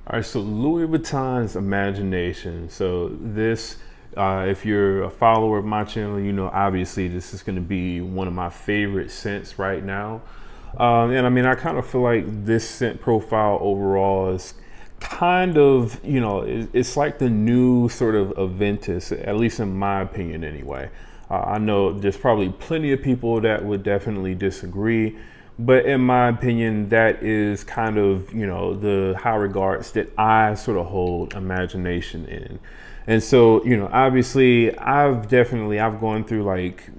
All right, so Louis Vuitton's Imagination. So this, if you're a follower of my channel, you know obviously this is going to be one of my favorite scents right now. And I mean, I kind of feel like this scent profile overall is kind of, it's like the new sort of Aventus, at least in my opinion anyway. I know there's probably plenty of people that would definitely disagree, but in my opinion, that is kind of, the high regards that I sort of hold Imagination in. And so, obviously I've gone through like,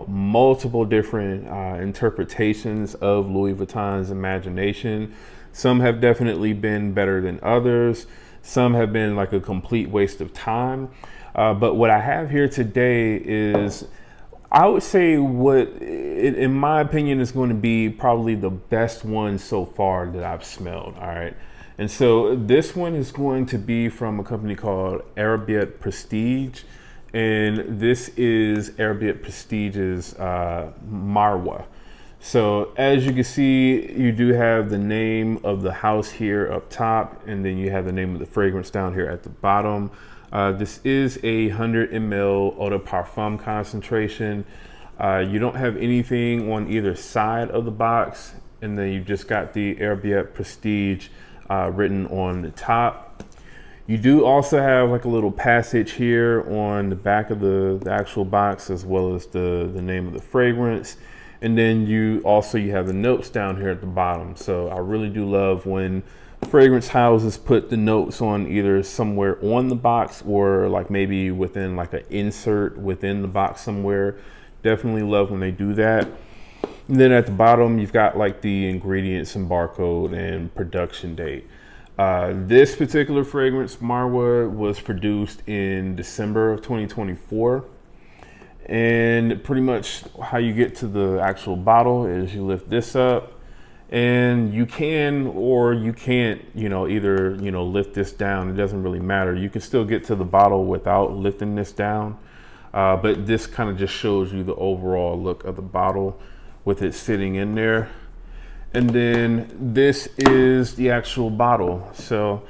multiple different interpretations of Louis Vuitton's Imagination. Some have definitely been better than others. Some have been like a complete waste of time. But what I have here today is, I would say in my opinion, is going to be probably the best one so far that I've smelled. All right. And so this one is going to be from a company called Arabiyat Prestige. And this is Arabiyat Prestige's Marwa. So as you can see, you do have the name of the house here up top, and then you have the name of the fragrance down here at the bottom. This is a 100 ml eau de parfum concentration. You don't have anything on either side of the box, and then you've just got the Arabiyat Prestige written on the top. You do also have like a little passage here on the back of the actual box, as well as the name of the fragrance. And then you have the notes down here at the bottom. So I really do love when fragrance houses put the notes on either somewhere on the box or like maybe within like an insert within the box somewhere. Definitely love when they do that. And then at the bottom, you've got like the ingredients and barcode and production date. This particular fragrance, Marwa, was produced in December of 2024. And pretty much how you get to the actual bottle is you lift this up, and you can or you can't, either, lift this down. It doesn't really matter. You can still get to the bottle without lifting this down. But this kind of just shows you the overall look of the bottle with it sitting in there. And then this is the actual bottle. So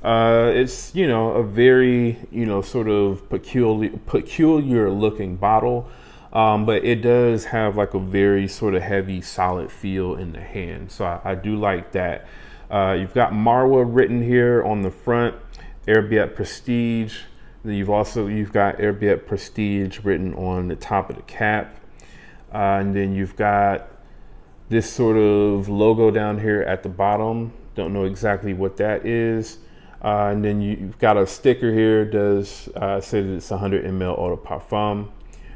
it's, a very, sort of peculiar looking bottle. But it does have like a very sort of heavy, solid feel in the hand. So I do like that. You've got Marwa written here on the front, Arabiyat Prestige. Then you've got Arabiyat Prestige written on the top of the cap. And then you've got this sort of logo down here at the bottom. Don't know exactly what that is. And then you've got a sticker here, does say that it's 100 ml eau de parfum.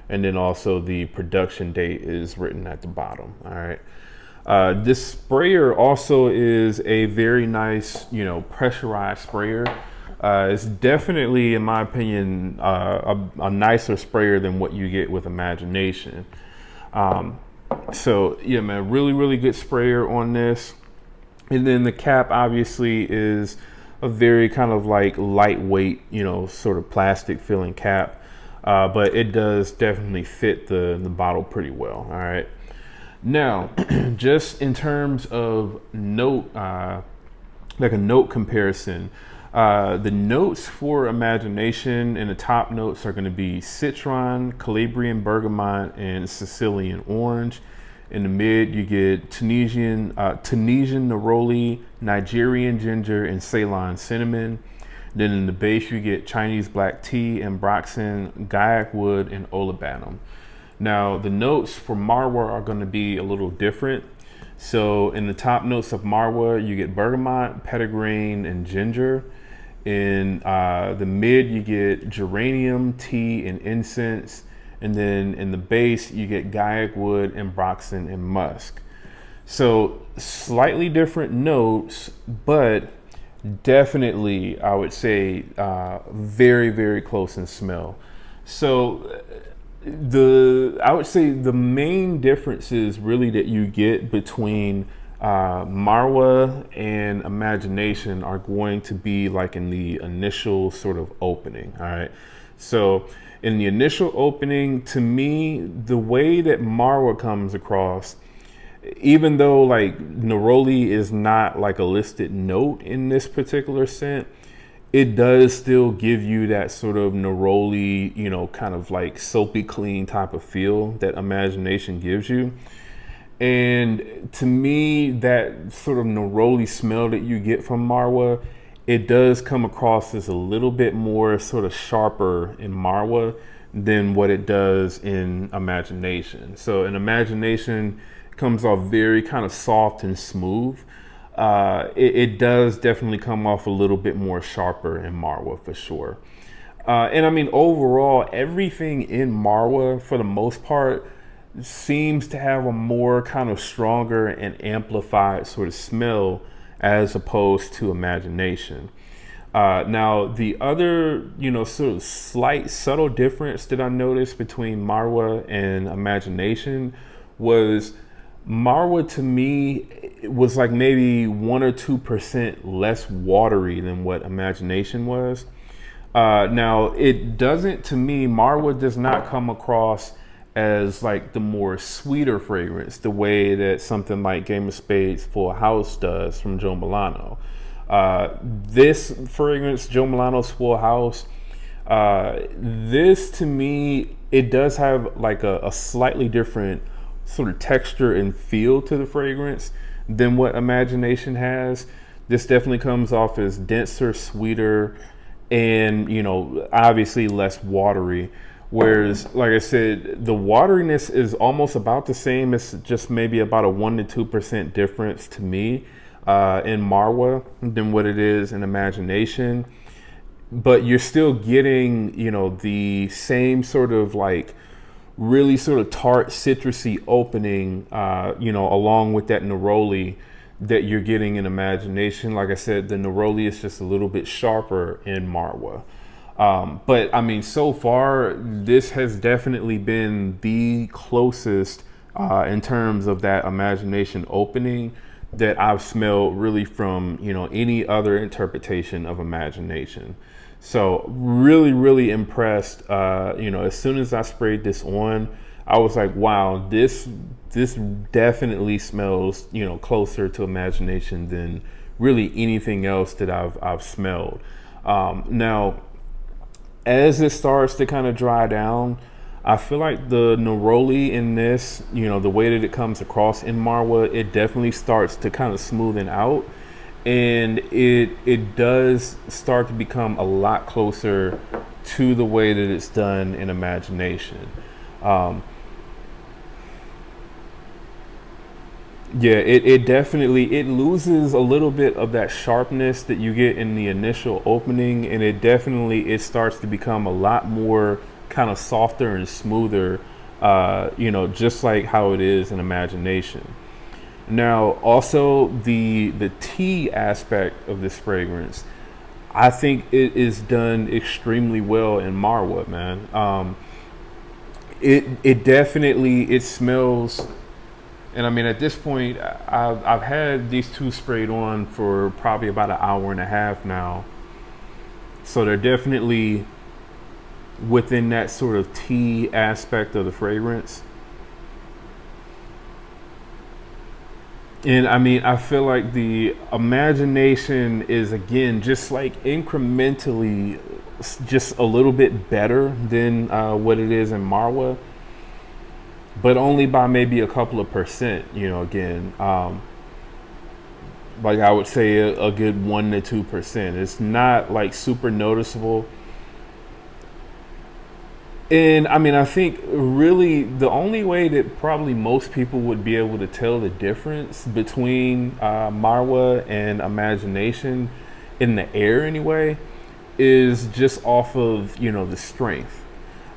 And then also the production date is written at the bottom. All right. This sprayer also is a very nice, pressurized sprayer. It's definitely, in my opinion, a nicer sprayer than what you get with Imagination. So yeah, man, really, really good sprayer on this. And then the cap obviously is a very kind of like lightweight, sort of plastic feeling cap. But it does definitely fit the bottle pretty well. All right. Now, just in terms of note, like a note comparison, the notes for Imagination in the top notes are going to be citron, Calabrian bergamot, and Sicilian orange. In the mid, you get Tunisian neroli, Nigerian ginger, and Ceylon cinnamon. Then in the base, you get Chinese black tea, Ambroxan, Gaiac wood, and olibanum. Now, the notes for Marwa are going to be a little different. So in the top notes of Marwa, you get bergamot, petitgrain, and ginger. In the mid, you get geranium, tea, and incense. And then in the base, you get Gaiac wood, Ambroxan, and musk. So slightly different notes, but definitely, I would say, very, very close in smell. So I would say the main differences really that you get between Marwa and Imagination are going to be like in the initial sort of opening. All right. So in the initial opening, to me, the way that Marwa comes across even though like neroli is not like a listed note in this particular scent, it does still give you that sort of neroli, you know, kind of like soapy clean type of feel that Imagination gives you. And to me, that sort of neroli smell that you get from Marwa, it does come across as a little bit more sort of sharper in Marwa than what it does in Imagination. So in Imagination, it comes off very kind of soft and smooth. It does definitely come off a little bit more sharper in Marwa for sure. And I mean, overall, everything in Marwa, for the most part, seems to have a more kind of stronger and amplified sort of smell as opposed to Imagination. Now, the other, you know, sort of slight subtle difference that I noticed between Marwa and Imagination was Marwa to me was like maybe 1 or 2% less watery than what Imagination was. Now, it doesn't, to me, Marwa does not come across as like the more sweeter fragrance, the way that something like Game of Spades Full House does from Joe Milano. This fragrance, Joe Milano's Full House, this to me, it does have like a slightly different sort of texture and feel to the fragrance than what Imagination has. This definitely comes off as denser, sweeter, and, you know, obviously less watery. Whereas, like I said, the wateriness is almost about the same. It's just maybe about a 1 to 2% difference to me in Marwa than what it is in Imagination. But you're still getting, you know, the same sort of like really sort of tart, citrusy opening, you know, along with that neroli that you're getting in Imagination. Like I said, the neroli is just a little bit sharper in Marwa. But I mean, so far, this has definitely been the closest in terms of that Imagination opening that I've smelled really from, you know, any other interpretation of Imagination. So really, really impressed. You know, as soon as I sprayed this on, I was like, wow, this definitely smells, you know, closer to Imagination than really anything else that I've smelled. Now, as it starts to kind of dry down, I feel like the neroli in this, you know, the way that it comes across in Marwa, it definitely starts to kind of smoothen out, and it does start to become a lot closer to the way that it's done in Imagination. Yeah, it definitely, it loses a little bit of that sharpness that you get in the initial opening, and it starts to become a lot more kind of softer and smoother, you know, just like how it is in Imagination. Now, also the tea aspect of this fragrance, I think it is done extremely well in Marwa, man. It definitely, it smells. And I mean, at this point, I've had these two sprayed on for probably about an hour and a half now. So they're definitely within that sort of tea aspect of the fragrance. And I mean, I feel like the Imagination is, again, just like incrementally just a little bit better than what it is in Marwa, but only by maybe a couple of percent, you know, again. Like I would say a good 1 to 2%. It's not like super noticeable. And I mean, I think really the only way that probably most people would be able to tell the difference between Marwa and Imagination in the air anyway is just off of, you know, the strength.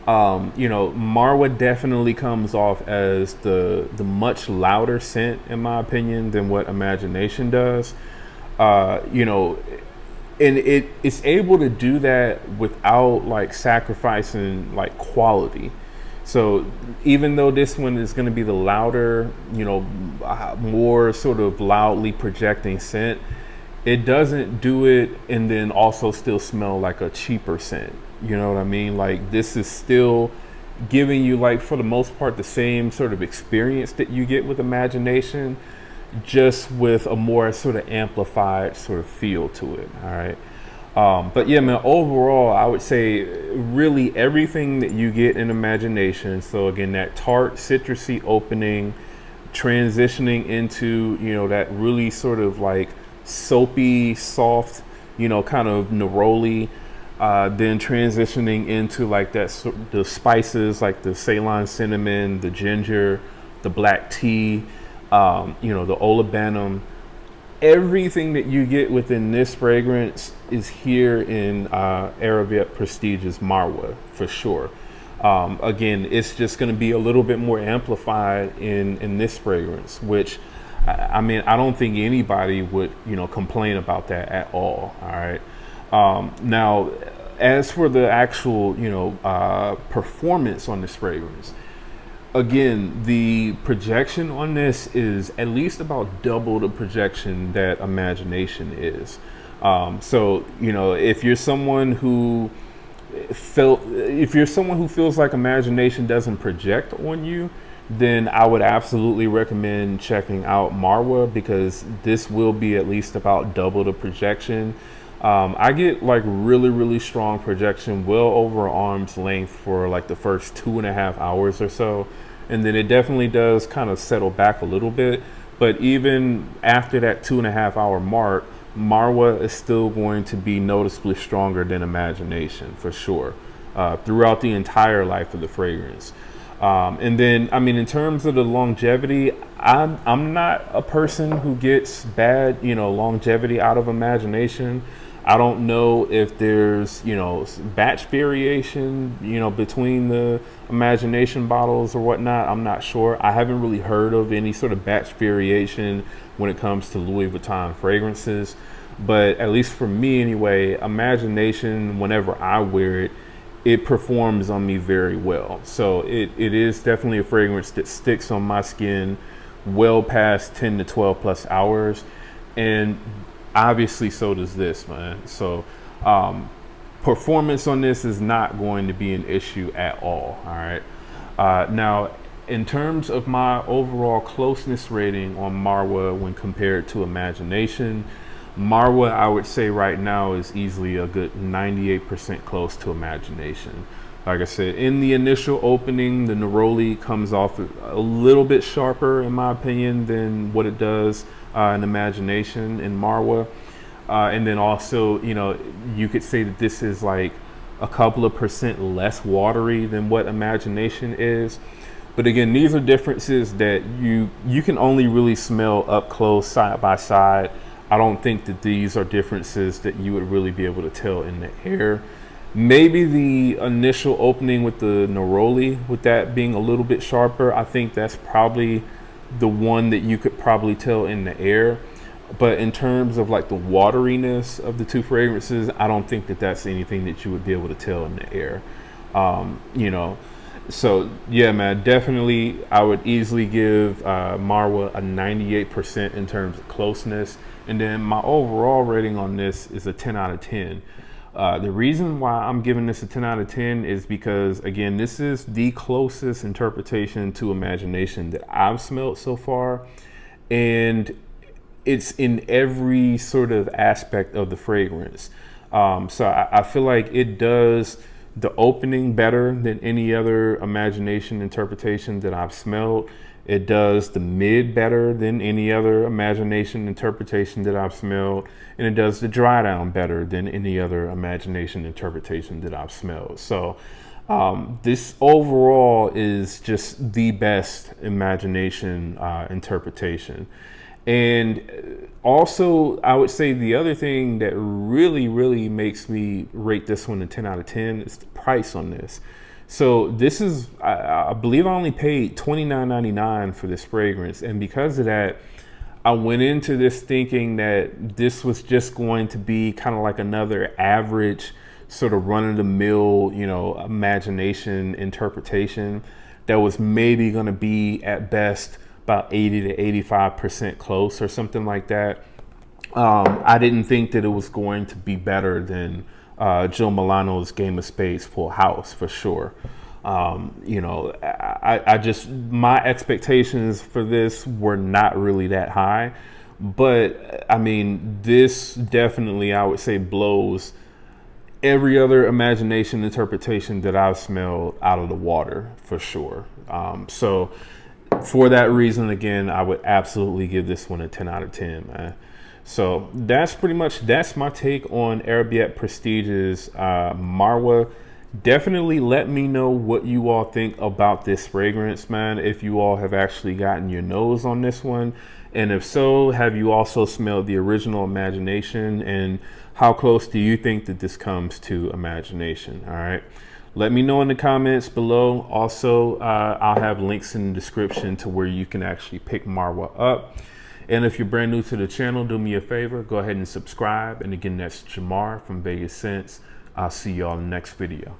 You know, Marwa definitely comes off as the much louder scent, in my opinion, than what Imagination does. You know, and it's able to do that without like sacrificing like quality. So even though this one is going to be the louder, you know, more sort of loudly projecting scent, it doesn't do it and then also still smell like a cheaper scent. You know what I mean? Like this is still giving you, like, for the most part, the same sort of experience that you get with Imagination, just with a more sort of amplified sort of feel to it. All right. But yeah, man, overall, I would say really everything that you get in Imagination. So again, that tart, citrusy opening, transitioning into, that really sort of like soapy, soft, kind of neroli, then transitioning into like the spices, like the Ceylon cinnamon, the ginger, the black tea, the olibanum. Everything that you get within this fragrance is here in Arabiyat Prestige's Marwa, for sure. Again, it's just going to be a little bit more amplified in this fragrance, which, I mean, I don't think anybody would, complain about that at all. All right. Now, as for the actual, performance on this fragrance, again, the projection on this is at least about double the projection that Imagination is. So, if you're someone who feels like Imagination doesn't project on you, then I would absolutely recommend checking out Marwa, because this will be at least about double the projection. I get like really, really strong projection, well over arm's length for like the first 2.5 hours or so. And then it definitely does kind of settle back a little bit. But even after that 2.5 hour mark, Marwa is still going to be noticeably stronger than Imagination, for sure, throughout the entire life of the fragrance. And then, I mean, in terms of the longevity, I'm not a person who gets bad, longevity out of Imagination. I don't know if there's, batch variation, between the Imagination bottles or whatnot. I'm not sure. I haven't really heard of any sort of batch variation when it comes to Louis Vuitton fragrances. But at least for me anyway, Imagination, whenever I wear it, it performs on me very well. So it is definitely a fragrance that sticks on my skin well past 10 to 12 plus hours. And obviously so does this, man. So performance on this is not going to be an issue at all. All right. Now, in terms of my overall closeness rating on Marwa when compared to Imagination, Marwa, I would say right now, is easily a good 98% close to Imagination. Like I said, in the initial opening, the neroli comes off a little bit sharper, in my opinion, than what it does in Imagination in Marwa. And then also, you could say that this is like a couple of percent less watery than what Imagination is. But again, these are differences that you can only really smell up close, side by side. I don't think that these are differences that you would really be able to tell in the air. Maybe the initial opening with the neroli, with that being a little bit sharper, I think that's probably the one that you could probably tell in the air. But in terms of like the wateriness of the two fragrances, I don't think that that's anything that you would be able to tell in the air. So yeah, man, definitely I would easily give Marwa a 98% in terms of closeness. And then my overall rating on this is a 10 out of 10. The reason why I'm giving this a 10 out of 10 is because, again, this is the closest interpretation to Imagination that I've smelled so far. And it's in every sort of aspect of the fragrance. So I feel like it does the opening better than any other Imagination interpretation that I've smelled. It does the mid better than any other Imagination interpretation that I've smelled. And it does the dry down better than any other Imagination interpretation that I've smelled. So this overall is just the best Imagination interpretation. And also, I would say the other thing that really, really makes me rate this one a 10 out of 10 is the price on this. So this is, I believe I only paid $29.99 for this fragrance. And because of that, I went into this thinking that this was just going to be kind of like another average sort of run-of-the-mill, Imagination interpretation that was maybe going to be at best about 80 to 85% close or something like that. I didn't think that it was going to be better than Joe Milano's Game of Spades Full House, for sure. You know, I just, my expectations for this were not really that high, but I mean, this definitely, I would say, blows every other imagination interpretation that I've smelled out of the water for sure. So for that reason, again, I would absolutely give this one a 10 out of 10, man. So that's pretty much, that's my take on Arabiyat Prestige's Marwa. Definitely let me know what you all think about this fragrance, man. If you all have actually gotten your nose on this one, and if so, have you also smelled the original Imagination, and how close do you think that this comes to Imagination? All right, let me know in the comments below. Also, I'll have links in the description to where you can actually pick Marwa up. And if you're brand new to the channel, do me a favor, go ahead and subscribe. And again, that's Jamar from Vegas Scents. I'll see y'all in the next video.